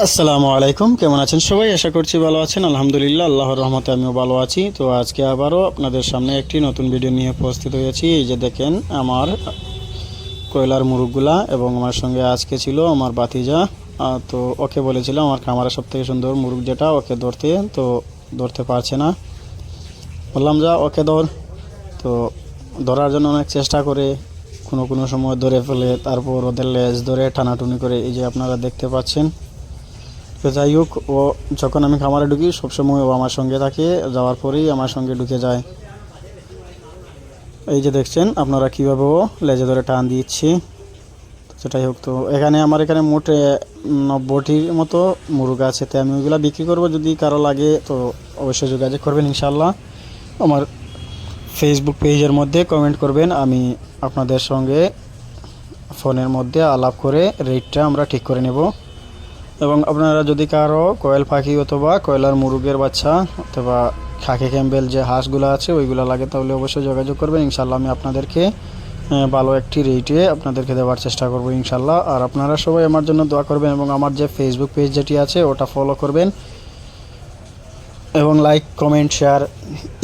আসসালামু আলাইকুম, কেমন আছেন সবাই? আশা করছি ভালো আছেন। আলহামদুলিল্লাহ, আল্লাহর রহমতে আমিও ভালো আছি। তো আজকে আবারও আপনাদের সামনে একটি নতুন ভিডিও নিয়ে উপস্থিত হয়েছি। এই যে দেখেন আমার কয়লার মুরগগুলা, এবং আমার সঙ্গে আজকে ছিল আমার ভাতিজা। তো ওকে বলেছিলাম আমার খামারের সবথেকে সুন্দর মুরগ যেটা, ওকে ধরতে, তো ধরতে পারছে না। বললাম যা ওকে ধর। তো ধরার জন্য অনেক চেষ্টা করে, কোনো সময় ধরে ফেলে, তারপর ওদের লেজ ধরে টানাটুনি করে, এই যে আপনারা দেখতে পাচ্ছেন। তো যাই হোক, ও যখন আমি খামারে ঢুকি সবসময় ও আমার সঙ্গে থাকে, যাওয়ার পরেই আমার সঙ্গে ঢুকে যায়। এই যে দেখছেন আপনারা কীভাবে ও লেজে ধরে টান দিচ্ছি। সেটাই হোক, তো আমার এখানে মোট 90টির মতো মুরগ আছে। তো আমি ওইগুলো বিক্রি করব, যদি কারো লাগে তো অবশ্যই যোগাযোগ করবেন ইনশাল্লাহ। আমার ফেসবুক পেজের মধ্যে কমেন্ট করবেন, আমি আপনাদের সঙ্গে ফোনের মধ্যে আলাপ করে রেটটা আমরা ঠিক করে নেব। এবং আপনারা যদি কারো কোয়েল পাখি অথবা কয়লার মুরগের বাচ্চা অথবা খাকি ক্যাম্বেল যে হাঁসগুলো আছে ওইগুলো লাগে, তাহলে অবশ্যই যোগাযোগ করবেন। ইনশাল্লাহ আমি আপনাদেরকে ভালো একটি রেটে আপনাদেরকে দেওয়ার চেষ্টা করব ইনশাল্লাহ। আর আপনারা সবাই আমার জন্য দোয়া করবেন, এবং আমার যে ফেসবুক পেজ যেটি আছে ওটা ফলো করবেন, এবং লাইক কমেন্ট শেয়ার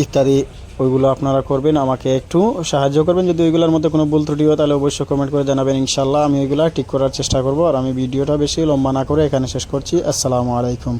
ইত্যাদি ওইগুলো আপনারা করবেন। আমাকে একটু সাহায্য করবেন, যদি ওইগুলোর মধ্যে কোনো ভুল ত্রুটি হয় তাহলে অবশ্যই কমেন্ট করে জানাবেন ইনশাল্লাহ। আমি ওইগুলো ঠিক করার চেষ্টা করব। আর আমি ভিডিওটা বেশি লম্বা না করে এখানে শেষ করছি। আসসালামু আলাইকুম।